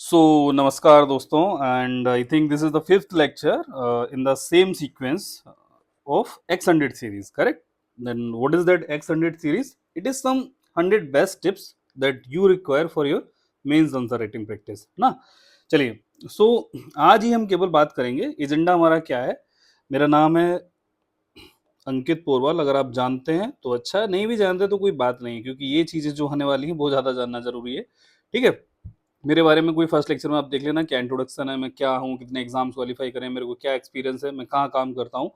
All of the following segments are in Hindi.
So, namaskar doston, and I think this is the fifth lecture in the same sequence of X100 series, correct? Then what is that X100 series? It is some 100 best tips that you require for your mains answer writing practice ना। चलिए, सो आज ही हम केवल बात करेंगे एजेंडा हमारा क्या है। मेरा नाम है अंकित पोरवाल। अगर आप जानते हैं तो अच्छा है, नहीं भी जानते तो कोई बात नहीं, क्योंकि ये चीजें जो होने वाली हैं बहुत ज्यादा जानना जरूरी है। ठीक है, मेरे बारे में कोई फर्स्ट लेक्चर में आप देख लेना, क्या इंट्रोडक्शन है, मैं क्या हूँ, कितने एग्जाम्स क्वालिफाई करें, मेरे को क्या एक्सपीरियंस है, मैं कहाँ काम करता हूँ,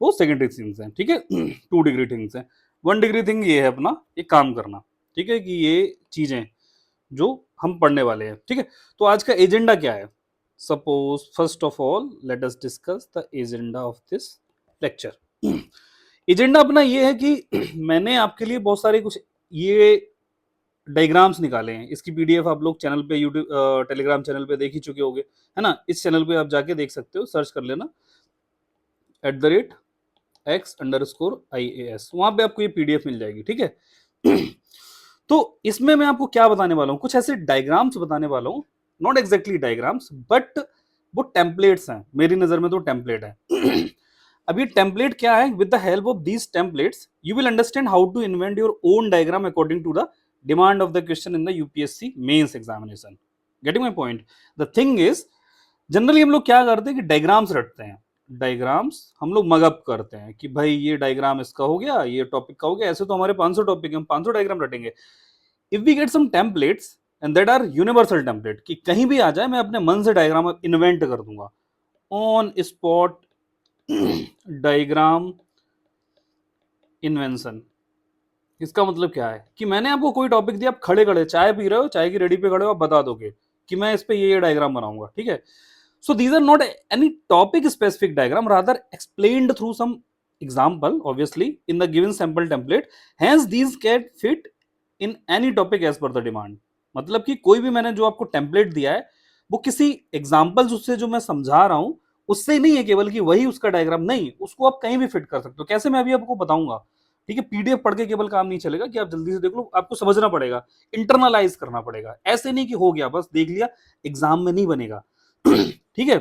वो सेकेंडरी थिंग्स हैं। ठीक है, 2 डिग्री थिंग्स हैं। 1 डिग्री थिंग ये है अपना ये काम करना। ठीक है, कि ये चीजें जो हम पढ़ने वाले हैं। ठीक है, तो आज का एजेंडा क्या है? Suppose first of all let us discuss the agenda of this lecture. Agenda अपना ये है कि मैंने आपके लिए बहुत सारे कुछ ये डायग्राम्स निकाले हैं। इसकी पीडीएफ आप लोग चैनल पे यूट्यूब टेलीग्राम चैनल पे देख ही चुके होंगे, है ना। इस चैनल पे आप जाके देख सकते हो, सर्च कर लेना @x_IAS, वहां पे आपको ये पीडीएफ मिल जाएगी। ठीक है। तो इसमें मैं आपको क्या बताने वाला हूँ, कुछ ऐसे डायग्राम्स बताने वाला हूँ, नॉट एग्जैक्टली डायग्राम्स बट वो टेम्पलेट्स हैं। मेरी नजर में तो टेम्पलेट है। अब ये टेम्पलेट क्या है? With the help of these templates you will understand how to invent your own diagram according to the demand of the question in the UPSC mains examination. Getting my point? The thing is, generally हम लोग क्या करते हैं कि डायग्राम्स रटते हैं। डायग्राम्स हम लोग मगअप करते हैं कि भाई ये डायग्राम इसका हो गया, ये टॉपिक का हो गया। ऐसे तो हमारे 500 टॉपिक है, हम 500 डायग्राम रटेंगे। If we get some templates and that are universal template, कि कहीं भी आ जाए मैं अपने मन से डायग्राम इन्वेंट कर दूंगा, ऑन स्पॉट डायग्राम इन्वेंशन। इसका मतलब क्या है कि मैंने आपको कोई टॉपिक दिया, आप खड़े खड़े चाय पी रहे हो, चाय की रेडी पे खड़े हो, आप बता दोगे कि मैं इस पे ये डायग्राम बनाऊंगा। ठीक है, so these are not any topic specific diagram, rather explained through some example, obviously in the given sample template. Hence these can fit in any topic as per the demand. मतलब कि कोई भी मैंने जो आपको टेम्पलेट दिया है वो किसी एग्जाम्पल्स उससे जो मैं समझा रहा हूं उससे नहीं है केवल कि वही उसका डायग्राम, नहीं, उसको आप कहीं भी फिट कर सकते हो। कैसे, मैं अभी आपको बताऊंगा। ठीक है, पीडीएफ पढ़ के केवल काम नहीं चलेगा कि आप जल्दी से देख लो, आपको समझना पड़ेगा, इंटरनलाइज करना पड़ेगा। ऐसे नहीं कि हो गया बस देख लिया, एग्जाम में नहीं बनेगा। ठीक है,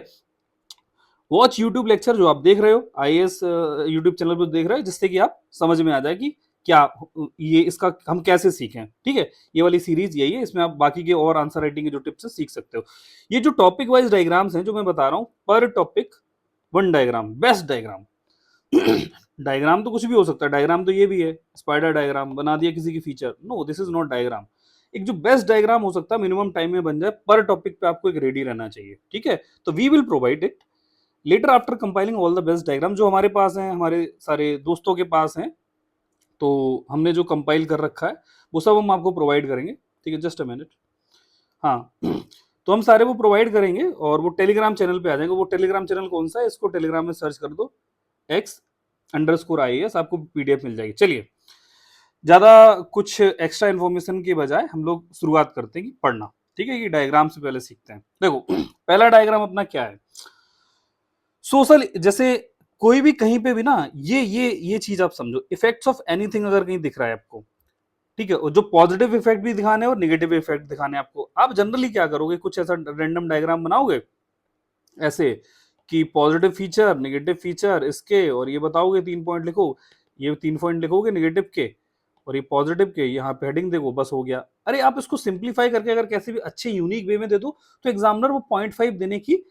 वॉच यूट्यूब लेक्चर जो आप देख रहे हो, आईएएस यूट्यूब चैनल पर देख रहे हो, जिससे कि आप समझ में आ जाए कि क्या ये इसका हम कैसे सीखें। ठीक है, ये वाली सीरीज यही है, इसमें आप बाकी के और आंसर राइटिंग के जो टिप्स है सीख सकते हो। ये जो टॉपिक वाइज डायग्राम्स हैं जो मैं बता रहा हूं, पर topic 1 diagram, best diagram. Diagram तो कुछ भी हो सकता है, डायग्राम तो ये भी है, स्पाइडर डायग्राम बना दिया किसी की feature, no this is not diagram. एक जो बेस्ट डायग्राम हो सकता है, मिनिमम टाइम में बन जाए, पर टॉपिक पे आपको एक रेडी रहना चाहिए। ठीक है, तो we will provide it later after compiling all the best diagram जो हमारे पास हैं, हमारे सारे दोस्तों के पास हैं। तो हमने जो कंपाइल कर रखा है वो सब हम आपको प्रोवाइड करेंगे। ठीक है, जस्ट अ मिनट। हाँ, तो हम सारे वो प्रोवाइड करेंगे और वो टेलीग्राम चैनल पे आ जाएंगे। वो टेलीग्राम चैनल कौन सा है, इसको टेलीग्राम में सर्च कर दो, x_IAS, आपको पीडीएफ मिल जाएगी। चलिए, ज्यादा कुछ एक्स्ट्रा इन्फॉर्मेशन के बजाय हम लोग शुरुआत करते हैं कि पढ़ना। ठीक है, कि डायग्राम से पहले सीखते हैं। देखो, पहला डायग्राम अपना क्या है, सोशल, जैसे कोई भी कहीं पे भी ना, ये चीज आप समझो, इफेक्ट्स ऑफ एनीथिंग अगर कहीं दिख रहा है आपको, ठीक है, और जो पॉजिटिव इफेक्ट भी दिखाने और नेगेटिव इफेक्ट दिखाने आपको, आप जनरली क्या करोगे, कुछ ऐसा रैंडम डायग्राम बनाओगे ऐसे कि पॉजिटिव फीचर, नेगेटिव फीचर इसके, और ये बताओगे 3 पॉइंट लिखो, ये 3 पॉइंट लिखोगे नेगेटिव के और ये पॉजिटिव के, यहाँ पे हेडिंग देखो, बस हो गया। अरे आप इसको सिंप्लीफाई करके अगर कैसे भी अच्छे यूनिक वे में दे दो तो एग्जामिनर वो 0.5 देने की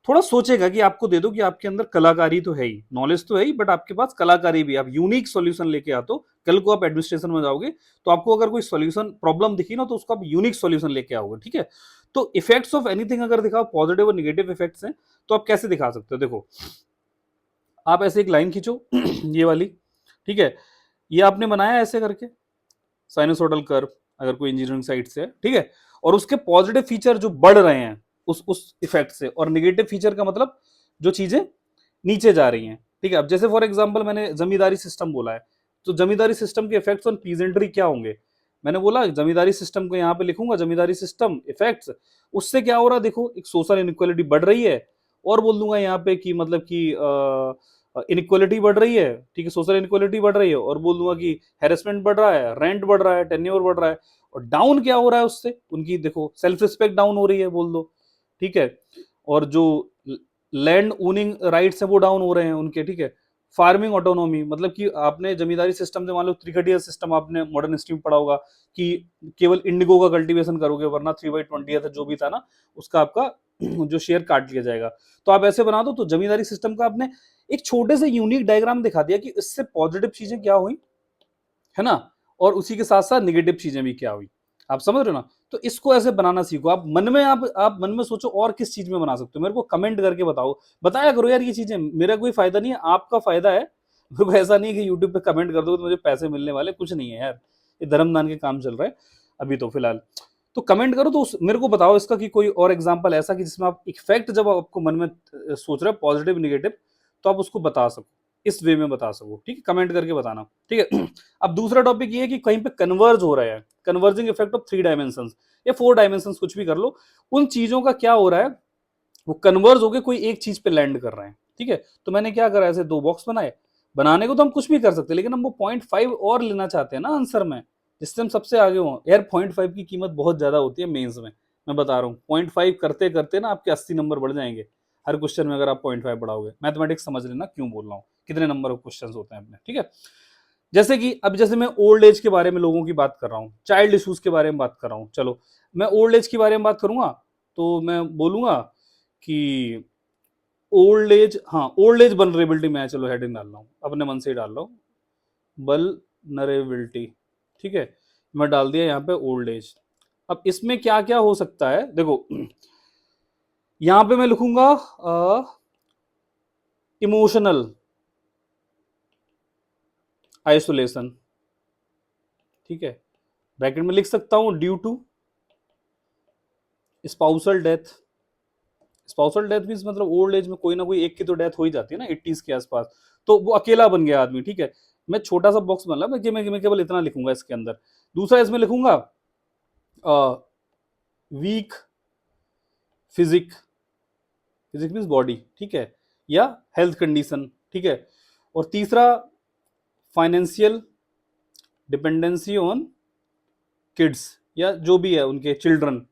थोड़ा सोचेगा कि आपको दे दो कि आपके अंदर कलाकारी तो है ही, नॉलेज तो है ही, बट आपके पास कलाकारी भी, आप यूनिक सॉल्यूशन लेके आते हो। कल को आप एडमिनिस्ट्रेशन में जाओगे तो आपको अगर कोई सॉल्यूशन प्रॉब्लम दिखी ना, तो उसको आप यूनिक सॉल्यूशन लेके आओगे। ठीक है, तो इफेक्ट्स ऑफ एनीथिंग अगर दिखाओ, पॉजिटिव और निगेटिव इफेक्ट्स हैं, तो आप कैसे दिखा सकते हो? देखो, आप ऐसे एक लाइन खींचो, ये वाली। ठीक है, ये आपने बनाया ऐसे करके साइनोसोडल कर्व, अगर कोई इंजीनियरिंग साइड से है। ठीक है, और उसके पॉजिटिव फीचर जो बढ़ रहे हैं उस इफेक्ट से, और नेगेटिव फीचर का मतलब जो चीजें नीचे जा रही हैं। ठीक है, अब जैसे फॉर एग्जांपल मैंने जमींदारी सिस्टम बोला है, तो जमींदारी सिस्टम के इफेक्ट्स ऑन पीजेंट्री क्या होंगे? मैंने बोला जमींदारी सिस्टम को यहाँ पे लिखूंगा, जमींदारी सिस्टम इफेक्ट्स, उससे क्या हो रहा है, देखो एक सोशल इनइक्वालिटी बढ़ रही है। और बोल दूंगा यहाँ पे कि मतलब कि इनइक्वालिटी बढ़ रही है, ठीक है, सोशल इनइक्वालिटी बढ़ रही है, और बोल दूंगा कि हैरेसमेंट बढ़ रहा है, रेंट बढ़ रहा है, टेन्योर बढ़ रहा है। और डाउन क्या हो रहा है उससे, उनकी देखो सेल्फ रिस्पेक्ट डाउन हो रही है बोल दो, ठीक है, और जो लैंड ओनिंग राइट्स है वो डाउन हो रहे हैं उनके, ठीक है। फार्मिंग ऑटोनॉमी, मतलब कि आपने जमींदारी सिस्टम से मान लो त्रिखटिया सिस्टम आपने मॉडर्न हिस्ट्री में पढ़ा होगा कि केवल इंडिगो का कल्टीवेशन करोगे, वरना 3/20 था जो भी था ना, उसका आपका जो शेयर काट लिया जाएगा। तो आप ऐसे बना दो, तो जमींदारी सिस्टम का आपने एक छोटे से यूनिक डायग्राम दिखा दिया कि इससे पॉजिटिव चीजें क्या हुई, है ना, और उसी के साथ साथ निगेटिव चीजें भी क्या हुई। आप समझ रहे हो ना। तो इसको ऐसे बनाना सीखो, आप मन में आप मन में सोचो और किस चीज में बना सकते हो, मेरे को कमेंट करके बताओ, बताया करो यार, ये चीजें मेरा कोई फायदा नहीं है, आपका फायदा है। मेरे को ऐसा नहीं है कि यूट्यूब पे कमेंट कर दो तो मुझे पैसे मिलने वाले, कुछ नहीं है यार, ये धर्मदान के काम चल रहा है अभी तो फिलहाल। तो कमेंट करो, तो मेरे को बताओ इसका कि कोई और एग्जाम्पल ऐसा कि जिसमें आप इफेक्ट जब आपको मन में सोच रहे हो पॉजिटिव निगेटिव, तो आप उसको बता सको, इस वे में बता सको, ठीक है, कमेंट करके बताना, ठीक है। अब दूसरा टॉपिक ये है कि कहीं पे कन्वर्ज हो रहा है, कन्वर्जिंग इफेक्ट ऑफ 3 डायमेंशन या 4 डायमेंशन, कुछ भी कर लो, उन चीजों का क्या हो रहा है, वो कन्वर्ज होकर कोई एक चीज पे लैंड कर रहे हैं, ठीक है। तो मैंने क्या करा, ऐसे 2 बॉक्स बनाए, बनाने को तो हम कुछ भी कर सकते हैं, लेकिन हम वो 0.5 और लेना चाहते हैं ना आंसर में, जिससे हम सबसे आगे हों यार। 0.5 की कीमत बहुत ज्यादा होती है मेंस में, मैं बता रहा हूँ। 0.5 करते करते ना आपके 80 नंबर बढ़ जाएंगे हर क्वेश्चन में, अगर आप 0.5 बढ़ाओगे। मैथमेटिक्स समझ लेना क्यों बोल रहा हूँ, कितने नंबर ऑफ क्वेश्चन होते हैं अपने, ठीक है। जैसे कि अब जैसे मैं ओल्ड एज के बारे में लोगों की बात कर रहा हूँ, चाइल्ड इशूज के बारे में बात कर रहा हूँ, चलो मैं ओल्ड एज के बारे में बात करूंगा, तो मैं बोलूंगा कि ओल्ड एज, हाँ ओल्ड एज वल्नरेबिलिटी, मैं चलो हेडिंग डाल रहा हूँ, अपने मन से ही डाल रहा हूँ, वल्नरेबिलिटी, ठीक है, मैं डाल दिया यहाँ पे ओल्ड एज। अब इसमें क्या क्या हो सकता है देखो, यहां पे मैं लिखूंगा इमोशनल आइसोलेशन, ठीक है, ब्रैकेट में लिख सकता हूं due to spousal death. Spousal death means मतलब ओल्ड एज में कोई ना कोई एक की तो डेथ हो ही जाती है ना 80s के आसपास, तो वो अकेला बन गया आदमी, ठीक है। मैं छोटा सा बॉक्स बना मैं केवल इतना लिखूंगा इसके अंदर। दूसरा इसमें लिखूंगा weak physique, physique means body, ठीक है, या हेल्थ कंडीशन, ठीक है। और तीसरा फाइनेंशियल डिपेंडेंसी ऑन किड्स, या जो भी है उनके चिल्ड्रन,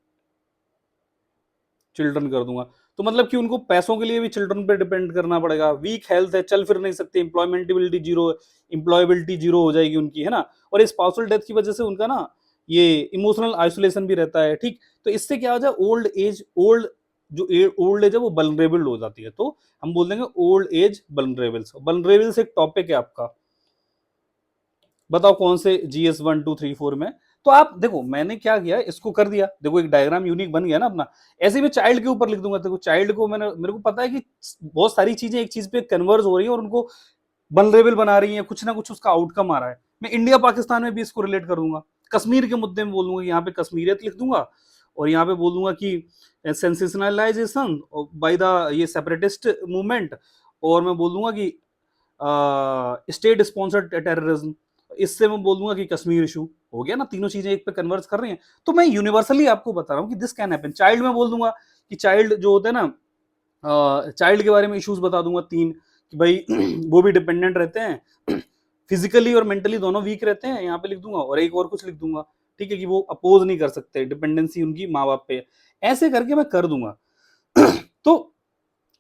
चिल्ड्रन कर दूंगा। तो मतलब कि उनको पैसों के लिए भी चिल्ड्रन पे डिपेंड करना पड़ेगा। वीक हेल्थ है, चल फिर नहीं सकते, इंप्लॉयमेंटेबिलिटी जीरो, इंप्लॉयबिलिटी जीरो हो जाएगी उनकी, है ना। और इस स्पाउसल डेथ की वजह से उनका ना ये इमोशनल आइसोलेशन भी रहता है, ठीक। तो इससे क्या हो जाए, ओल्ड एज, ओल्ड जो ओल्ड एज है वो वल्नरेबल हो जाती है, तो हम बोल देंगे ओल्ड एज वल्नरेबल्स। वल्नरेबल्स एक टॉपिक है आपका, बताओ कौन से GS 1 2 3 4 में। तो आप देखो मैंने क्या किया, इसको कर दिया, देखो एक डायग्राम यूनिक बन गया ना अपना। ऐसे में चाइल्ड के ऊपर लिख दूंगा, देखो चाइल्ड को मैंने, मेरे को पता है कि बहुत सारी चीजें एक चीज पे कन्वर्ज हो रही है और उनको वल्नरेबल बना रही है, कुछ ना कुछ उसका आउटकम आ रहा है। मैं इंडिया पाकिस्तान में भी इसको रिलेट कर दूंगा, कश्मीर के मुद्दे में बोल दूंगा, यहाँ पे कश्मीरियत लिख दूंगा, और यहाँ पे बोल दूंगा कि सेंसेशनलाइजेशन बाय द ये सेपरेटिस्ट मूवमेंट, और मैं बोल दूंगा कि स्टेट स्पॉन्सर्ड टेररिज्म, इससे मैं बोल दूंगा कि कश्मीर इशू। हो गया ना, तीनों चीजें एक पे कन्वर्ज कर रही हैं। तो मैं यूनिवर्सली आपको बता रहा हूँ कि दिस कैन हैपन। चाइल्ड में बोल दूंगा कि चाइल्ड जो होता है ना, चाइल्ड के बारे में इश्यूज बता दूंगा 3, कि भाई वो भी डिपेंडेंट रहते हैं, फिजिकली और मेंटली दोनों वीक रहते हैं, यहाँ पे लिख दूंगा, और एक और कुछ लिख दूंगा, ठीक है, कि वो अपोज नहीं कर सकते, डिपेंडेंसी उनकी माँ बाप पे, ऐसे करके मैं कर दूंगा। तो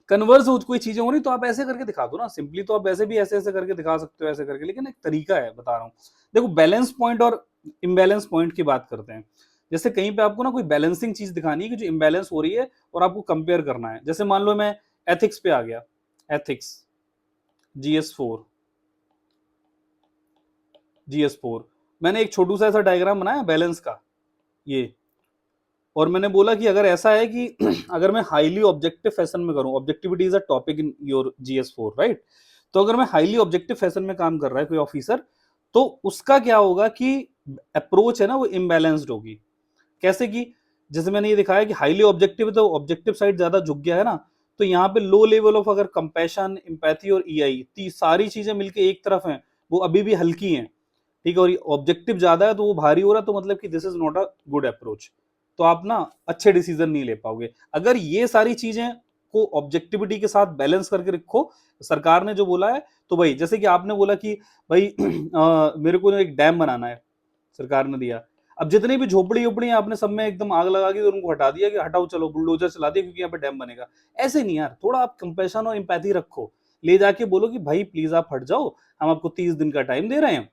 कन्वर्स हो कोई चीजें हो रही तो आप ऐसे करके दिखा दो ना, सिंपली तो आप ऐसे भी ऐसे ऐसे करके दिखा सकते हो, ऐसे करके, लेकिन एक तरीका है बता रहा हूँ। देखो बैलेंस पॉइंट और इम्बैलेंस पॉइंट की बात करते हैं। जैसे कहीं पे आपको ना कोई बैलेंसिंग चीज दिखानी है कि जो इम्बैलेंस हो रही है और आपको कंपेयर करना है। जैसे मान लो मैं एथिक्स पे आ गया, एथिक्स GS 4, GS 4, मैंने एक छोटू सा ऐसा डायग्राम बनाया बैलेंस का ये, और मैंने बोला कि अगर ऐसा है कि अगर मैं हाईली ऑब्जेक्टिव फैशन में करूं, objectivity is a topic in your GS 4, right. तो अगर मैं हाईली ऑब्जेक्टिव फैशन में काम कर रहा है कोई ऑफिसर, तो उसका क्या होगा कि अप्रोच है ना वो इम्बैलेंस्ड होगी। कैसे कि जैसे मैंने ये दिखाया कि हाईली ऑब्जेक्टिव है तो ऑब्जेक्टिव साइड ज्यादा झुक गया है ना, तो यहाँ पे लो लेवल ऑफ अगर कंपैशन, एम्पैथी और EI सारी चीजें मिलके एक तरफ हैं, वो अभी भी हल्की हैं, ठीक है, और ऑब्जेक्टिव ज्यादा है तो वो भारी हो रहा है, तो मतलब कि this is not a good approach. तो आप ना अच्छे डिसीजन नहीं ले पाओगे। अगर ये सारी चीजें को ऑब्जेक्टिविटी के साथ बैलेंस करके रखो। सरकार ने जो बोला है, तो भाई जैसे कि आपने बोला कि भाई मेरे को एक डैम बनाना है, सरकार ने दिया। अब जितनी भी झोपड़ी उपड़ी आपने सब में एकदम आग लगा दी और उनको हटा दिया कि हटाओ चलो बुलडोजर चला दिया क्योंकि यहाँ पे डैम बनेगा। ऐसे नहीं यार, थोड़ा आप कंपैशन और एम्पैथी रखो, ले जाके बोलो कि भाई प्लीज आप हट जाओ, हम आपको 30 दिन का टाइम दे रहे हैं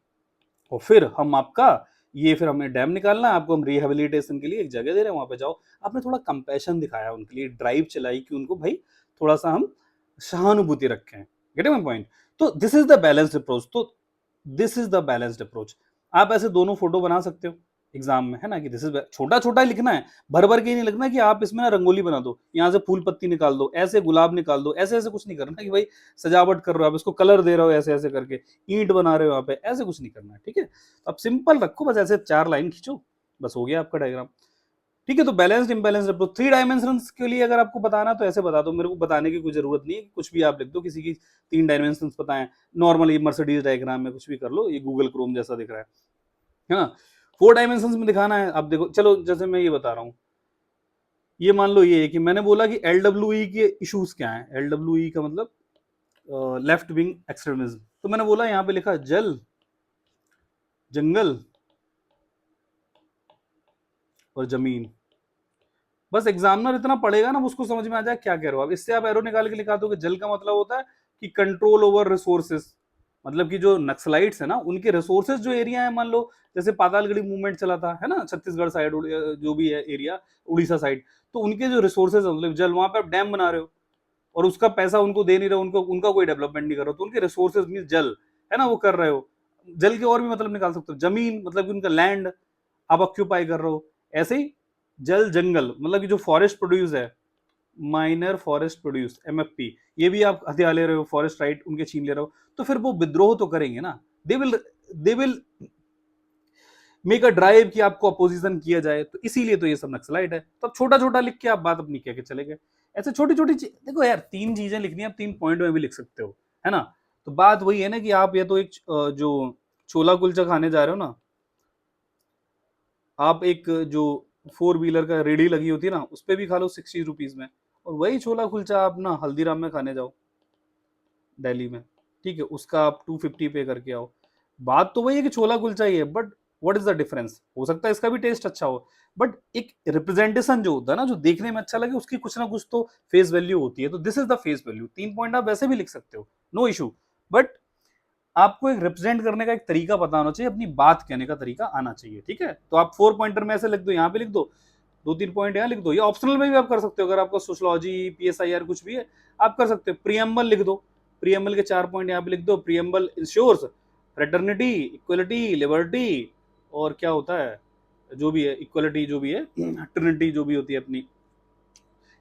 और फिर हम आपका ये फिर हमें डैम निकालना है, आपको हम रिहेबिलिटेशन के लिए एक जगह दे रहे हैं, वहां पे जाओ। आपने थोड़ा कंपैशन दिखाया उनके लिए, ड्राइव चलाई कि उनको भाई थोड़ा सा हम सहानुभूति रखें। Get my point? तो this is the balanced approach. तो this is the balanced approach. आप ऐसे दोनों फोटो बना सकते हो एग्जाम में, है ना, कि दिस इज छोटा छोटा लिखना है, भर भर के नहीं लिखना कि आप इसमें ना रंगोली बना दो, यहाँ से फूल पत्ती निकाल दो, ऐसे गुलाब निकाल दो, ऐसे ऐसे कुछ नहीं करना कि भाई सजावट कर रहे हो आप, इसको कलर दे रहे हो ऐसे ऐसे करके, ईंट बना रहे हो यहाँ पे, ऐसे कुछ नहीं करना है। ठीक है, तो आप सिंपल रखो, बस ऐसे 4 लाइन खींचो, बस हो गया आपका डायग्राम। ठीक है, तो बैलेंस्ड इम्बैलेंस्ड अप्रोच 3 डायमेंशंस के लिए अगर आपको बताना तो ऐसे बता दो, मेरे को बताने की कोई जरूरत नहीं है, कुछ भी आप लिख दो, किसी की 3 डायमेंशंस पता है, नॉर्मली मर्सिडीज डायग्राम में कुछ भी कर लो, ये गूगल क्रोम जैसा दिख रहा है ना। 4 डायमेंशंस में दिखाना है, आप देखो, चलो जैसे मैं ये बता रहा हूँ, ये मान लो ये है कि मैंने बोला कि एलडब्ल्यूई के इश्यूज क्या हैं। एलडब्ल्यूई का मतलब लेफ्ट विंग एक्सट्रीमिज्म। तो मैंने बोला यहाँ पे लिखा जल, जंगल और जमीन। बस एग्जामिनर इतना पढ़ेगा ना, उसको समझ में आ जाए क्या कह रहे हो आप। इससे आप एरो निकाल के लिखा दो कि जल का मतलब होता है कि कंट्रोल ओवर रिसोर्सेस, मतलब कि जो नक्सलाइट्स है ना, उनके रिसोर्सेज जो एरिया है, मान लो जैसे पातालगढ़ी मूवमेंट चला था, है ना, छत्तीसगढ़ साइड जो भी है एरिया, उड़ीसा साइड, तो उनके जो रिसोर्सेज मतलब जल, वहां पे आप डैम बना रहे हो और उसका पैसा उनको दे नहीं रहे हो, उनको उनका कोई डेवलपमेंट नहीं कर रहे हो, तो उनके रिसोर्सेज मीन जल, है ना, वो कर रहे हो। जल के और भी मतलब निकाल सकते हो, जमीन मतलब कि उनका लैंड आप ऑक्यूपाई कर रहे हो। ऐसे ही जल जंगल मतलब कि जो फॉरेस्ट प्रोड्यूस है, माइनर फॉरेस्ट प्रोड्यूस, एमएफपी, ये भी आप हथियार ले रहे हो, फॉरेस्ट राइट उनके छीन ले रहे हो, तो फिर वो विद्रोह तो करेंगे ना, they will make a drive कि आपको अपोजिशन किया जाए, तो इसीलिए तो ये सब नक्सलाइट है। तो अब छोटा छोटा लिख के आप बात अपनी कह के चले गए। ऐसे छोटी छोटी देखो यार, 3 चीजें लिखनी है, आप 3 पॉइंट में भी लिख सकते हो, है ना। तो बात वही है ना कि आप ये तो एक जो छोला कुलचा खाने जा रहे हो ना, आप एक जो 4 व्हीलर का रेडी लगी होती है ना, उस पर भी खा लो 60 रुपीज में, और वही छोला कुलचा आप ना हल्दीराम में खाने जाओ दिल्ली में, ठीक है, उसका आप 250 पे करके आओ। बात तो वही है कि छोला कुलचा ही है, but what is the difference? हो सकता है इसका भी टेस्ट अच्छा हो, बट एक रिप्रेजेंटेशन जो होता है ना, जो देखने में अच्छा लगे, उसकी कुछ ना कुछ तो फेस वैल्यू होती है। तो this is the face value. 3 point आप वैसे भी लिख सकते हो, नो इशू, बट आपको एक रिप्रेजेंट करने का एक तरीका पता होना चाहिए, अपनी बात कहने का तरीका आना चाहिए। ठीक है, तो आप 4 पॉइंटर में ऐसे लिख दो, यहाँ पे लिख दो, 2-3 पॉइंट यहाँ लिख दो, या ऑप्शनल में भी आप कर सकते हो, अगर आपका सोशलॉजी, पीएसआईआर कुछ भी है आप कर सकते हो। प्रियम्बल लिख दो, प्रियम्बल के 4 पॉइंट यहाँ पे लिख दो। Preamble ensures fraternity, equality, liberty, और क्या होता है जो भी है, इक्वलिटी जो भी है, ट्रिनिटी जो भी होती है अपनी,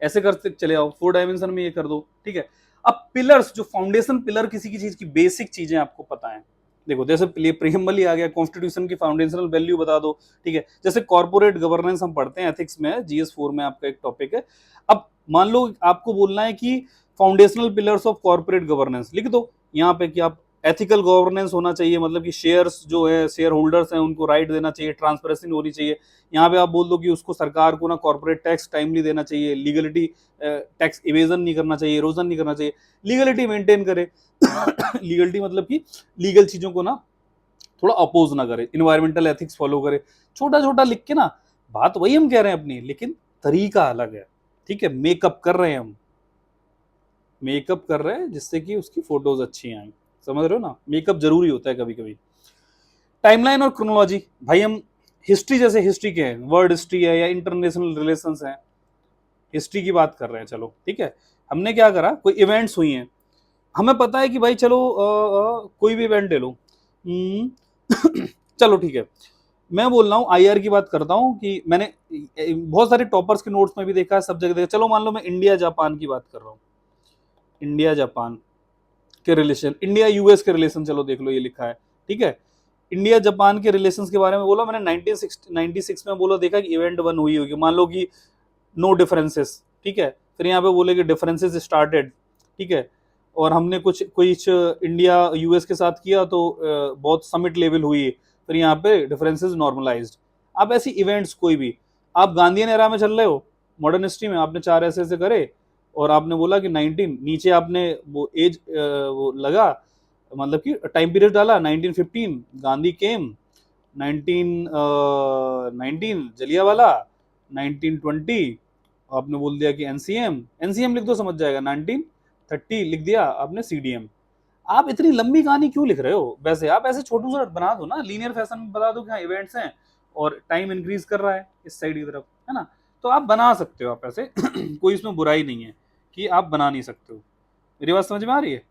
ऐसे करते चले आओ। 4 डायमेंशन में ये कर दो। ठीक है, अब पिलर्स, जो फाउंडेशन पिलर किसी की चीज की बेसिक चीजें आपको पता है, देखो जैसे प्रीएम्बल ही आ गया, कॉन्स्टिट्यूशन की फाउंडेशनल वैल्यू बता दो। ठीक है, जैसे कॉर्पोरेट गवर्नेंस हम पढ़ते हैं एथिक्स में, जीएस 4 में आपका एक टॉपिक है। अब मान लो आपको बोलना है कि foundational pillars of corporate governance, लिख दो यहाँ पे कि आप एथिकल गवर्नेंस होना चाहिए, मतलब कि शेयर्स जो है, शेयर होल्डर्स हैं, उनको राइट देना चाहिए, ट्रांसपेरेंसी होनी चाहिए। यहाँ पे आप बोल दो कि उसको सरकार को ना कॉर्पोरेट टैक्स टाइमली देना चाहिए, लीगलिटी, टैक्स इवेजन नहीं करना चाहिए, इरोजन नहीं करना चाहिए, लीगलिटी मेंटेन करे। लीगलिटी मतलब कि लीगल चीजों को ना थोड़ा अपोज ना करे, इन्वायरमेंटल एथिक्स फॉलो करे। छोटा छोटा लिख के ना, बात वही हम कह रहे हैं अपनी, लेकिन तरीका अलग है। ठीक है, मेकअप कर रहे हैं हम, मेकअप कर रहे हैं जिससे कि उसकी फोटोज अच्छी आए, समझ रहे हो ना, मेकअप जरूरी होता है कभी कभी। टाइमलाइन और क्रोनोलॉजी, भाई हम हिस्ट्री, जैसे हिस्ट्री के हैं, वर्ल्ड हिस्ट्री है या इंटरनेशनल रिलेशंस है, हिस्ट्री की बात कर रहे हैं, चलो ठीक है। हमने क्या करा, कोई इवेंट्स हुई हैं, हमें पता है कि भाई चलो कोई भी इवेंट ले लो, चलो ठीक है, मैं बोल रहा हूँ आईआर की बात करता हूँ कि मैंने बहुत सारे टॉपर्स के नोट्स में भी देखा है, सब जगह देखा। चलो मान लो मैं इंडिया जापान की बात कर रहा हूँ, इंडिया जापान के रिलेशन, इंडिया यूएस के रिलेशन, चलो देख लो ये लिखा है। ठीक है, इंडिया जापान के रिलेशंस के बारे में बोला मैंने, 1996 में बोला, देखा कि इवेंट 1 हुई होगी, मान लो कि नो डिफरेंसेस। ठीक है, फिर यहाँ पे बोले कि डिफरेंसेस स्टार्टेड। ठीक है, और हमने कुछ इंडिया यूएस के साथ किया तो बहुत समिट लेवल हुई, फिर यहाँ पे डिफरेंसेस नॉर्मलाइज्ड। आप ऐसी इवेंट्स कोई भी, आप गांधीयन एरा में चल रहे हो, मॉडर्न हिस्ट्री में आपने 4 ऐसे ऐसे करे और आपने बोला कि 19, नीचे आपने वो एज वो लगा, मतलब कि टाइम पीरियड डाला 1915 गांधी केम, 1919 जलियांवाला, 1920 आपने बोल दिया कि एनसीएम, एनसीएम लिख दो समझ जाएगा, 1930 लिख दिया आपने सीडीएम। आप इतनी लंबी कहानी क्यों लिख रहे हो? वैसे आप ऐसे छोटू सा बना दो ना, लीनियर फैशन में बता दो कि हाँ इवेंट्स हैं और टाइम इंक्रीज कर रहा है इस साइड की तरफ, है ना? तो आप बना सकते हो आप ऐसे कोई इसमें बुराई नहीं है कि आप बना नहीं सकते हो। मेरी बात समझ में आ रही है?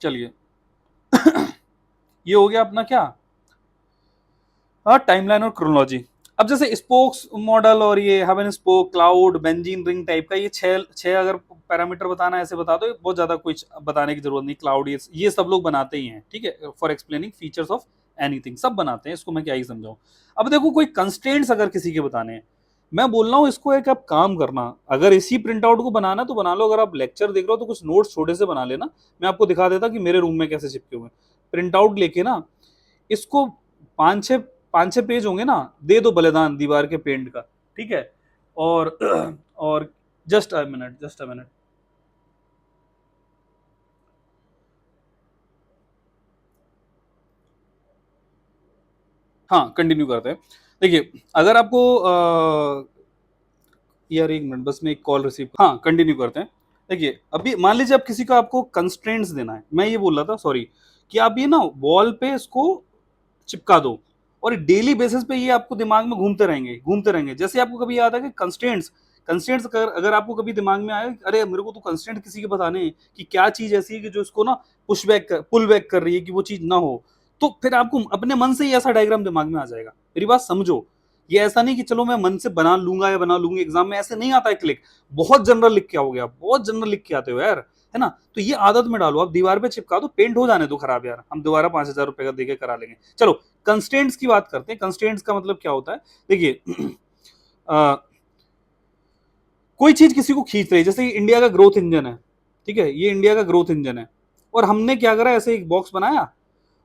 चलिए ये हो गया अपना क्या, टाइमलाइन और क्रोनोलॉजी। अब जैसे स्पोक्स मॉडल और ये hub and spoke, cloud, benzene ring type का, ये छह अगर पैरामीटर बताना है ऐसे बता दो, बहुत ज्यादा कुछ बताने की जरूरत नहीं। क्लाउड ये सब लोग बनाते ही हैं, ठीक है, for explaining features of anything, सब बनाते हैं, इसको मैं क्या ही समझाऊं। अब देखो कोई कंस्ट्रेंट्स अगर किसी के बताने हैं, मैं बोल रहा हूँ इसको एक आप काम करना, अगर इसी प्रिंट आउट को बनाना तो बना लो, अगर आप लेक्चर देख रहे हो तो कुछ नोट्स छोटे से बना लेना, मैं आपको दिखा देता कि मेरे रूम में कैसे चिपके हुए हैं। प्रिंट आउट लेके ना इसको पांच छह पेज होंगे ना, दे दो बलिदान दीवार के पेंट का, ठीक है। और और just a minute, just a minute. हाँ कंटिन्यू करते हैं। देखिए अगर आपको यार एक मिनट बस, मैं एक कॉल रिसीव, हाँ कंटिन्यू करते हैं। देखिए अभी मान लीजिए आप किसी को आपको कंस्ट्रेंट्स देना है, मैं ये बोल रहा था सॉरी, कि आप ये ना वॉल पे इसको चिपका दो, और डेली बेसिस पे ये आपको दिमाग में घूमते रहेंगे। जैसे आपको कभी याद है कि कंस्ट्रेंट्स, कंस्ट्रेंट्स अगर आपको कभी दिमाग में आए, अरे मेरे को तो कंस्ट्रेंट किसी के बताने हैं कि क्या चीज ऐसी है कि जो इसको ना पुल बैक कर रही है कि वो चीज ना हो, तो फिर आपको अपने मन से ही ऐसा डायग्राम दिमाग में आ जाएगा। मेरी बात समझो, ये ऐसा नहीं कि चलो मैं मन से बना लूंगा या बना लूंगी, एग्जाम में ऐसे नहीं आता है क्लिक, बहुत जनरल लिख के आओगे आप, बहुत जनरल लिख के आते हो यार, है ना? तो ये आदत में डालो, आप दीवार पे चिपका दो, पेंट हो जाने दो खराब यार, हम दोबारा 5,000 रुपए का देके करा लेंगे। चलो कंस्टेंट्स की बात करते हैं। कंस्टेंट्स का मतलब क्या होता है? देखिए कोई चीज किसी को खींच रही है, जैसे इंडिया का ग्रोथ इंजन है, ठीक है, ये इंडिया का ग्रोथ इंजन है, और हमने क्या करा, ऐसे एक बॉक्स बनाया,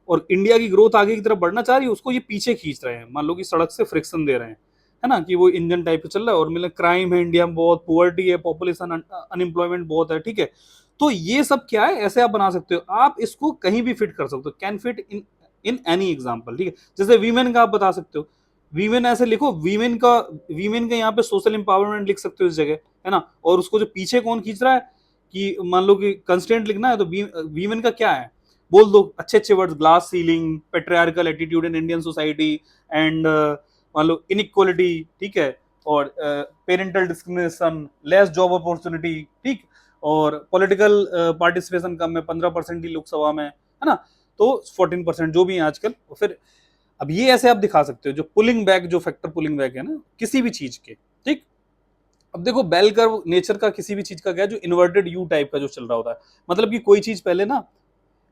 और इंडिया की ग्रोथ आगे की तरफ बढ़ना चाह रही है, उसको ये पीछे खींच रहे हैं, मान लो कि सड़क से फ्रिक्शन दे रहे हैं, है ना, कि वो इंजन टाइप का चल रहा है, और मतलब क्राइम है इंडिया में बहुत, पुअर्टी है, पॉपुलेशन अनएम्प्लॉयमेंट बहुत है, ठीक है। तो ये सब क्या है, ऐसे आप बना सकते हो, आप इसको कहीं भी फिट कर सकते हो, can fit in in any example, ठीक है। जैसे वीमेन का आप बता सकते हो, वीमेन ऐसे लिखो, वीमेन का यहाँ पे सोशल इंपावरमेंट लिख सकते हो इस जगह, है ना। और उसको जो पीछे कौन खींच रहा है, कि मान लो कि कंस्टेंट लिखना है, तो वीमेन का क्या है, बोल दो अच्छे अच्छे words, glass ceiling, patriarchal attitude in Indian society, and मान लो इनइक्वालिटी, ठीक है, और parental discrimination, less job opportunity, ठीक, और पॉलिटिकल पार्टिसिपेशन कम है, 15% ही लोकसभा में, है ना, तो 14% जो भी है आजकल। और फिर अब ये ऐसे आप दिखा सकते हो, जो पुलिंग बैक, जो फैक्टर पुलिंग बैक है ना किसी भी चीज के, ठीक। अब देखो बेल कर्व नेचर का किसी भी चीज का क्या है, जो इन्वर्टेड यू टाइप का जो चल रहा होता है, मतलब कि कोई चीज पहले ना,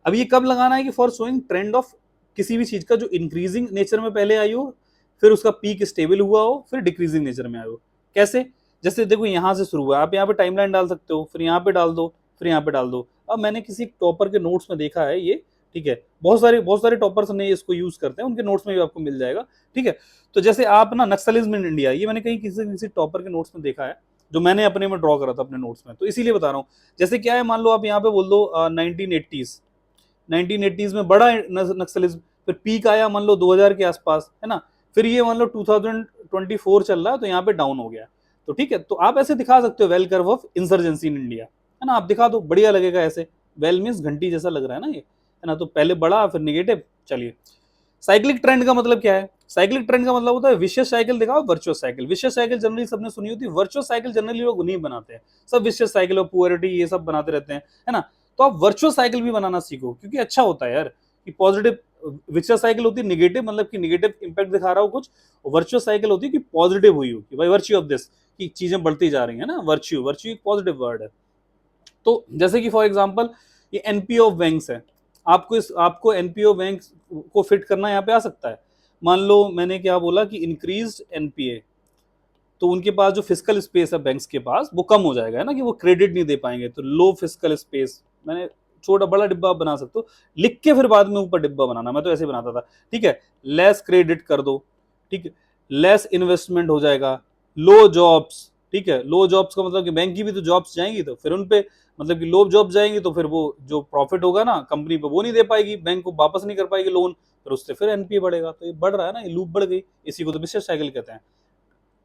अब ये कब लगाना है, कि फॉर शोइंग ट्रेंड ऑफ किसी भी चीज का जो इंक्रीजिंग नेचर में पहले आई हो, फिर उसका पीक स्टेबल हुआ हो, फिर डिक्रीजिंग नेचर में आया हो। कैसे? जैसे देखो यहां से शुरू हुआ, आप यहाँ पे टाइमलाइन डाल सकते हो, फिर यहाँ पे डाल दो, फिर यहाँ पे डाल दो। अब मैंने किसी टॉपर के नोट्स में देखा है ये, ठीक है, बहुत सारे टॉपर्स ने इसको यूज करते हैं, उनके नोट्स में भी आपको मिल जाएगा, ठीक है। तो जैसे आप ना नक्सलिज्म इन इंडिया, ये मैंने कहीं किसी किसी टॉपर के नोट्स में देखा है, जो मैंने अपने में ड्रॉ करा था अपने नोट्स में, तो इसीलिए बता रहा हूँ। जैसे क्या है, मान लो आप यहाँ पे बोल दो 1980s, 1980s में बड़ा नक्सलिज्म, फिर पीक आया मान लो 2000 के आसपास, है ना, फिर ये मान लो 2024 चल रहा है, तो यहाँ पे डाउन हो गया। तो ठीक है, तो आप ऐसे दिखा सकते हो well curve of insurgency in India, है ना, आप दिखा दो, बढ़िया लगेगा ऐसे। वेल मीन्स घंटी जैसा लग रहा है ना ये, है ना, तो पहले बड़ा फिर निगेटिव। चलिए साइक्लिक ट्रेंड का मतलब क्या है? साइक्लिक ट्रेंड का मतलब होता है विशेष साइकिल दिखाओ, वर्चुअस साइकिल। विशेष साइकिल जनरली सबने सुनी होती है, वर्चुअस साइकिल जनरली लोग नहीं बनाते हैं, सब विशेष साइकिल और पुअरिटी ये सब बनाते रहते हैं, है ना। तो आप वर्चुअस साइकिल भी बनाना सीखो, क्योंकि अच्छा होता है यार, कि पॉजिटिव विशेष साइकिल होती है निगेटिव, मतलब कि निगेटिव इंपैक्ट दिखा रहा हो कुछ, वर्चुअस साइकिल होती है कि पॉजिटिव हुई हो, कि भाई वर्च्यू ऑफ दिस, कि चीजें बढ़ती जा रही है ना, वर्च्यू, वर्च्यू एक पॉजिटिव वर्ड है। तो जैसे कि फॉर एग्जांपल ये एनपीओ ऑफ बैंक्स है, आपको एनपीओ बैंक्स को फिट करना यहाँ पे आ सकता है। मान लो मैंने क्या बोला कि इंक्रीज्ड एनपीए, तो उनके पास जो फिजिकल स्पेस है बैंक्स के पास वो कम हो जाएगा, है ना, कि वो क्रेडिट नहीं दे पाएंगे, तो लो फिजिकल स्पेस, मैंने छोटा बड़ा डिब्बा आप बना सकते हो, लिख के फिर बाद में ऊपर डिब्बा बनाना, मैं तो ऐसे बनाता था, ठीक है। लेस क्रेडिट कर दो, ठीक है, लेस इन्वेस्टमेंट हो जाएगा, लो जॉब्स, ठीक है। लो जॉब्स का मतलब कि बैंक की भी तो जॉब्स जाएंगी, तो फिर उन पे मतलब कि लो जॉब जाएंगी तो फिर वो जो प्रॉफिट होगा ना कंपनी पे वो नहीं दे पाएगी, बैंक को वापस नहीं कर पाएगी लोन, फिर उससे फिर एनपीए बढ़ेगा। तो ये बढ़ रहा है ना, ये लूप बढ़ गई, इसी को तो विशेष साइकिल कहते हैं।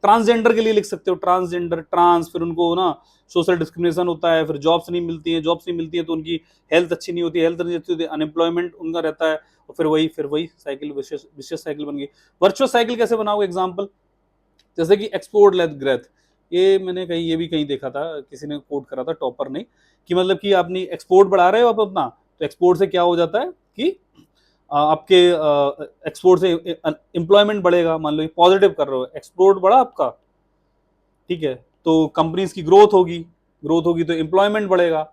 ट्रांसजेंडर के लिए लिख सकते हो, ट्रांसजेंडर ट्रांस, फिर उनको ना सोशल डिस्क्रिमिनेशन होता है, फिर जॉब्स नहीं मिलती हैं, जॉब्स नहीं मिलती हैं तो उनकी हेल्थ अच्छी नहीं होती, हेल्थ नहीं अच्छी होती, अनएम्प्लॉयमेंट उनका रहता है, और फिर वही साइकिल विशेष विशेष साइकिल बन गई। वर्चुअस साइकिल कैसे बनाओगे? एग्जाम्पल जैसे कि एक्सपोर्ट लेद ग्रेथ, ये मैंने कहीं ये भी कहीं देखा था, किसी ने कोट करा था, टॉपर ने, कि मतलब कि अपनी एक्सपोर्ट बढ़ा रहे हो आप अपना, तो एक्सपोर्ट से क्या हो जाता है कि आपके एक्सपोर्ट से एम्प्लॉयमेंट बढ़ेगा। मान लो पॉजिटिव कर रहे हो, एक्सपोर्ट बढ़ा आपका, ठीक है, तो कंपनीज की ग्रोथ होगी, ग्रोथ होगी तो एम्प्लॉयमेंट बढ़ेगा,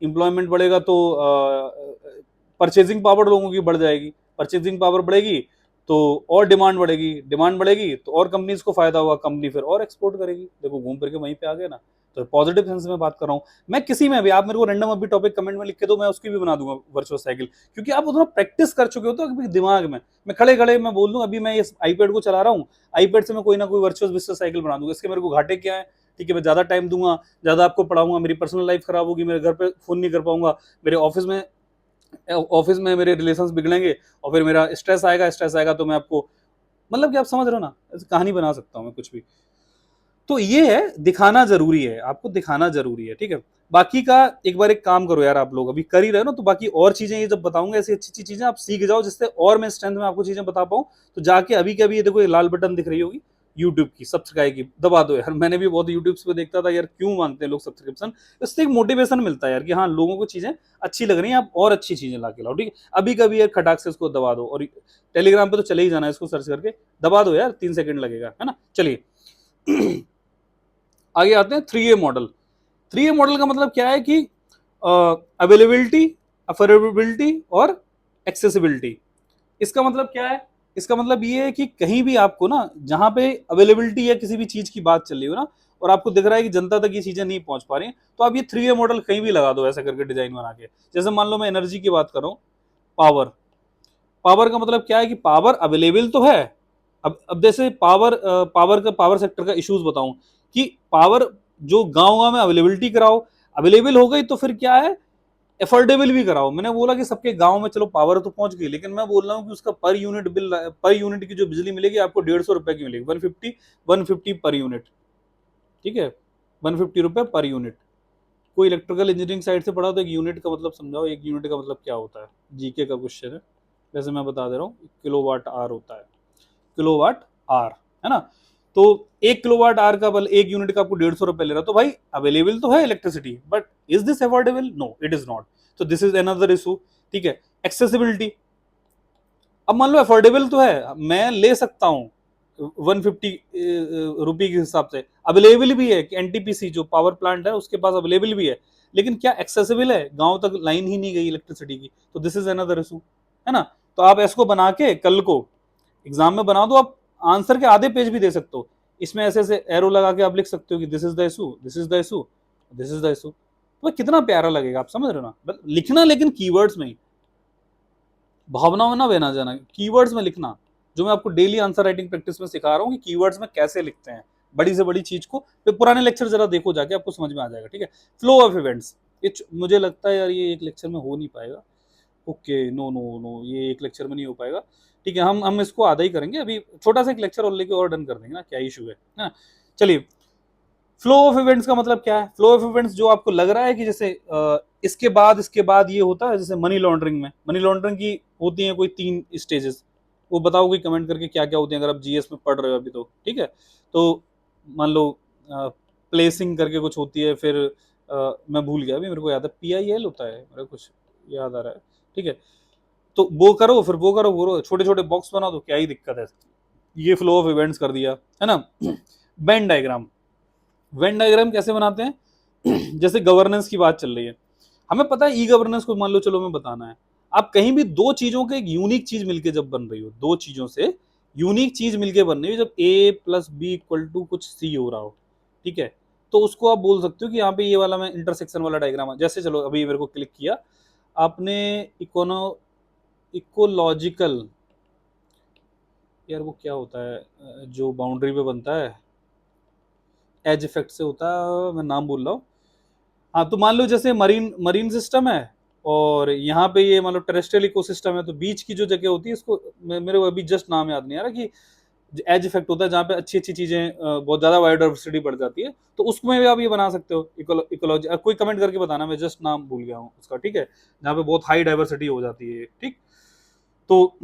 एम्प्लॉयमेंट बढ़ेगा तो परचेजिंग पावर लोगों की बढ़ जाएगी, परचेजिंग पावर बढ़ेगी तो और डिमांड बढ़ेगी, डिमांड बढ़ेगी तो और कंपनीज को फायदा होगा, कंपनी फिर और एक्सपोर्ट करेगी। देखो घूम फिर के वहीं पे आ गए ना। तो पॉजिटिव सेंस में बात कर रहा हूँ मैं, किसी में भी आप मेरे को रैंडम अभी टॉपिक कमेंट में लिख के दो, मैं उसकी भी बना दूंगा वर्चुअल साइकिल, क्योंकि आप उतना प्रैक्टिस कर चुके हो तो अभी दिमाग में, मैं खड़े खड़े मैं बोल दूं, अभी मैं इस आईपैड को चला रहा हूँ, आईपैड से मैं कोई ना कोई वर्चुअल विशेष साइकिल बना दूंगा। इसके मेरे को घाटे क्या है? ठीक है, मैं ज्यादा टाइम दूंगा, ज्यादा आपको पढ़ाऊंगा, मेरी पर्सनल लाइफ खराब होगी, मेरे घर पे फोन नहीं कर पाऊंगा, मेरे ऑफिस में मेरे रिलेशंस बिगड़ेंगे, और फिर मेरा स्ट्रेस आएगा तो मैं आपको, मतलब कि आप समझ रहे हो ना, ऐसे कहानी बना सकता हूँ मैं कुछ भी। तो ये है, दिखाना जरूरी है, आपको दिखाना जरूरी है, ठीक है। बाकी का एक बार एक काम करो यार, आप लोग अभी कर ही रहे हो ना, तो बाकी और चीजें ये जब बताऊंगा ऐसी अच्छी अच्छी चीजें आप सीख जाओ, जिससे और मैं स्ट्रेंथ में आपको चीजें बता पाऊं। तो जाके अभी के अभी ये देखो, ये लाल बटन दिख रही होगी यूट्यूब की, सब्सक्राइब की, दबा दो यार। मैंने भी बहुत यूट्यूब पे देखता था यार, क्यों मांगते हैं लोग सब्सक्रिप्शन, इससे एक मोटिवेशन मिलता है यार कि हाँ लोगों को चीजें अच्छी लग रही हैं, आप और अच्छी चीजें ला के लाओ, ठीक है। अभी कभी यार खटाक से इसको दबा दो, और टेलीग्राम पे तो चले ही जाना है, इसको सर्च करके दबा दो यार, 3 सेकंड लगेगा, है ना। चलिए आगे आते हैं 3A मॉडल। 3A मॉडल का मतलब क्या है कि अवेलेबिलिटी, अफोर्डेबिलिटी और एक्सेसिबिलिटी। इसका मतलब क्या है? इसका मतलब ये है कि कहीं भी आपको ना, जहां पे अवेलेबिलिटी या किसी भी चीज की बात चल रही हो ना, और आपको दिख रहा है कि जनता तक ये चीजें नहीं पहुंच पा रही हैं, तो आप ये 3A मॉडल कहीं भी लगा दो, ऐसा करके डिजाइन बना के। जैसे मान लो मैं एनर्जी की बात कर रहा हूँ, पावर, पावर का मतलब क्या है कि पावर अवेलेबल तो है। अब जैसे पावर सेक्टर का इश्यूज बताऊं, कि पावर जो गांव गांव में अवेलेबिलिटी कराओ, अवेलेबल हो गई तो फिर क्या है, एफोर्डेबल भी कराओ। मैंने बोला कि सबके गांव में चलो पावर तो पहुंच गई, लेकिन मैं बोल रहा हूँ कि उसका per unit bill, per unit की जो बिजली मिलेगी आपको 150 रुपए की मिलेगी, 150 पर यूनिट, ठीक है, 150 रुपए पर यूनिट। कोई इलेक्ट्रिकल इंजीनियरिंग साइड से पढ़ा तो एक यूनिट का मतलब समझाओ, एक यूनिट का मतलब क्या होता है, जीके का क्वेश्चन है, वैसे मैं बता दे रहा हूँ, किलोवाट आर होता है, किलोवाट आर, है ना। तो 1 किलोवाट आर का बल, 1 यूनिट का आपको 150 रुपए ले रहा, तो भाई अवेलेबल तो है electricity, but is this affordable? No, it is not. तो दिस इज अनदर इशू, ठीक है। एक्सेसिबिलिटी, अब मान लो अफोर्डेबल तो है, मैं ले सकता हूँ 150 रुपये के हिसाब से, अवेलेबल भी है कि एनटीपीसी जो पावर प्लांट है उसके पास अवेलेबल भी है, लेकिन क्या एक्सेसिबल है? गांव तक लाइन ही नहीं गई इलेक्ट्रिसिटी की, तो दिस इज अनदर इशू, है ना। तो आप इसको बना के कल को एग्जाम में बना दो, आप आंसर के आधे पेज भी दे सकते हो, इसमें ऐसे ऐसे एरो लगा के आप लिख सकते हो कि this is the issue, this is the issue, this is the issue. तो कितना प्यारा लगेगा, आप समझ रहे हो ना, लिखना लेकिन कीवर्ड्स में ही, भावनाओं में ना बहना जाना, कीवर्ड्स में लिखना, जो मैं आपको डेली आंसर राइटिंग प्रैक्टिस में सिखा रहा हूँ कि कीवर्ड्स में कैसे लिखते हैं बड़ी से बड़ी चीज को। फिर पुराने लेक्चर जरा देखो जाके, आपको समझ में आ जाएगा, ठीक है। फ्लो ऑफ इवेंट्स, ये मुझे लगता है यार ये एक लेक्चर में हो नहीं पाएगा, ओके, नो नो नो, ये एक लेक्चर में नहीं हो पाएगा, ठीक है। हम इसको आधा ही करेंगे, अभी छोटा सा एक लेक्चर और लेके और डन कर देंगे ना, क्या इशू है ना। चलिए, फ्लो ऑफ इवेंट्स का मतलब क्या है? फ्लो ऑफ इवेंट्स जो आपको लग रहा है कि जैसे इसके बाद ये होता है, जैसे मनी लॉन्ड्रिंग में, मनी लॉन्ड्रिंग की होती है कोई 3 स्टेजेस, वो बताओगे कमेंट करके क्या क्या होती है, अगर आप जीएस में पढ़ रहे हो अभी तो, ठीक है। तो मान लो प्लेसिंग करके कुछ होती है, फिर मैं भूल गया, अभी मेरे को याद है PIL होता है, मेरा कुछ याद आ रहा है, ठीक है। तो वो करो, फिर वो करो, वो छोटे छोटे बॉक्स बना दो, क्या ही दिक्कत है। ये फ्लो ऑफ इवेंट्स कर दिया, है ना। वेन डायग्राम, वेन डायग्राम कैसे बनाते हैं? जैसे गवर्नेंस की बात चल रही है, हमें पता है ई गवर्नेंस को मान लो चलो मैं बताना है, आप कहीं भी दो चीजों के एक यूनिक चीज मिलके जब बन रही हो, दो चीजों से यूनिक चीज मिलके बन रही हो, जब A+B=कुछ C हो रहा हो, ठीक है, तो उसको आप बोल सकते हो कि यहाँ पे ये वाला मैं इंटरसेक्शन वाला डायग्राम है। जैसे चलो अभी मेरे को क्लिक किया आपने, इकोलॉजिकल, यार वो क्या होता है जो बाउंड्री पे बनता है, एज इफेक्ट से होता है, मैं नाम बोल रहा हूँ। हाँ, तो मान लो जैसे मरीन मरीन सिस्टम है और यहाँ पे ये मान लो टेरेस्ट्रियल इकोसिस्टम है, तो बीच की जो जगह होती है इसको मेरे को अभी जस्ट नाम याद नहीं आ रहा कि एज इफेक्ट होता है, जहाँ पे अच्छी अच्छी चीजें बहुत ज्यादा बायोडाइवर्सिटी बढ़ जाती है, तो उसमें भी आप ये बना सकते हो इकोलॉजी। कोई कमेंट करके बताना, मैं जस्ट नाम भूल गया हूँ उसका, ठीक है, जहाँ पे बहुत हाई डाइवर्सिटी हो जाती है, ठीक। तो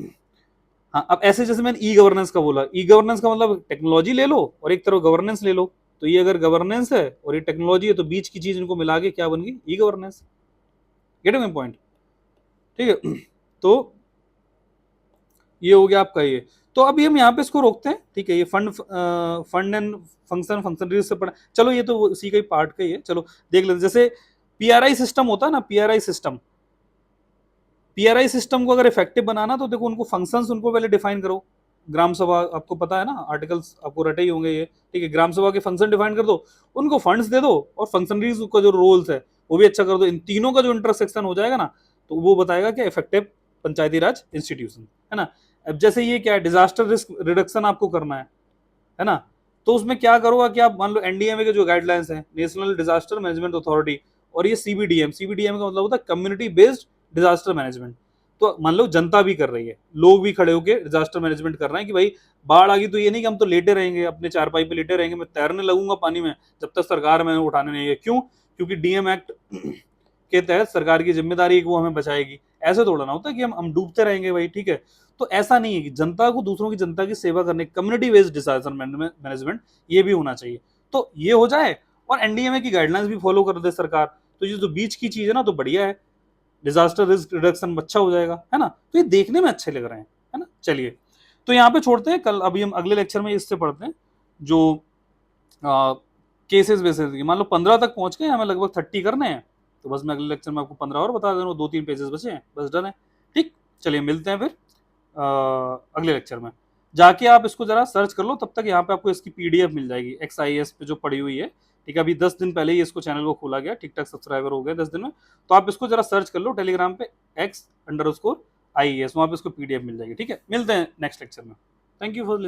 हाँ, अब ऐसे जैसे मैंने ई गवर्नेंस का बोला, ई गवर्नेंस का मतलब टेक्नोलॉजी ले लो और एक तरफ गवर्नेंस ले लो, तो ये अगर गवर्नेंस है और ये टेक्नोलॉजी है, तो बीच की चीज इनको मिला के क्या बन गई, e governance. Gate my point, ठीक है। तो ये हो गया आपका ये। तो अभी हम यहाँ पे इसको रोकते हैं, ठीक है, ये फंड एंड फंक्शन रिलीज से पढ़ा, चलो ये तो उसी का ही पार्ट का ही है, चलो देख लेते। जैसे पीआरआई सिस्टम होता है ना, पीआरआई सिस्टम को अगर इफेक्टिव बनाना, तो देखो उनको फंक्शंस उनको पहले डिफाइन करो। ग्राम सभा आपको पता है ना, आर्टिकल्स आपको रटे ही होंगे ये, ठीक है। ग्राम सभा के फंक्शन डिफाइन कर दो, उनको फंड्स दे दो, और फंक्शनरीज का जो रोल्स है वो भी अच्छा कर दो। इन तीनों का जो इंटरसेक्शन हो जाएगा ना, तो वो बताएगा कि इफेक्टिव पंचायती राज इंस्टीट्यूशन है ना। अब जैसे ये क्या है, डिजास्टर रिस्क रिडक्शन आपको करना है ना, तो उसमें क्या करोगा कि आप मान लो एनडीएमए के जो गाइडलाइंस हैं, नेशनल डिजास्टर मैनेजमेंट अथॉरिटी, और ये सीबीडीएम का मतलब होता है कम्युनिटी बेस्ड डिजास्टर मैनेजमेंट। तो मान लो जनता भी कर रही है, लोग भी खड़े होकर डिजास्टर मैनेजमेंट कर रहे हैं कि भाई बाढ़ आ गई तो ये नहीं कि हम तो लेटे रहेंगे अपने चारपाई पे लेटे रहेंगे, मैं तैरने लगूंगा पानी में जब तक सरकार मैंने उठाने नहीं है। क्यों? क्योंकि डीएम एक्ट के तहत सरकार की जिम्मेदारी है कि वो हमें बचाएगी। ऐसे थोड़ा ना होता है कि हम डूबते रहेंगे भाई, ठीक है। तो ऐसा नहीं है कि जनता को, दूसरों की जनता की सेवा करने, कम्युनिटी बेस्ड डिजास्टर मैनेजमेंट ये भी होना चाहिए। तो ये हो जाए और एनडीएमए की गाइडलाइंस भी फॉलो कर दे सरकार, तो ये जो बीच की चीज है ना, तो बढ़िया है, डिजास्टर रिस्क रिडक्शन अच्छा हो जाएगा, है ना। तो ये देखने में अच्छे लग रहे हैं, है ना। चलिए, तो यहाँ पे छोड़ते हैं, कल अभी हम अगले लेक्चर में इससे पढ़ते हैं जो केसेस बेसिस। मान लो 15 तक पहुंच गए, हमें लगभग 30 करने हैं, तो बस मैं अगले लेक्चर में आपको 15 और बता दे रहा हूँ, 2-3 पेजेस बचे हैं, बस डन है। ठीक, चलिए मिलते हैं फिर अगले लेक्चर में। जाके आप इसको जरा सर्च कर लो, तब तक यहाँ पे आपको इसकी पीडीएफ मिल जाएगी XIS पे जो पड़ी हुई है, ठीक है। अभी 10 दिन पहले ही इसको चैनल को खोला गया, ठीक ठाक सब्सक्राइबर हो गए 10 दिन में, तो आप इसको जरा सर्च कर लो टेलीग्राम पे X_IES, वहां पे इसको पीडीएफ मिल जाएगी, ठीक है। मिलते हैं नेक्स्ट लेक्चर में। Thank you for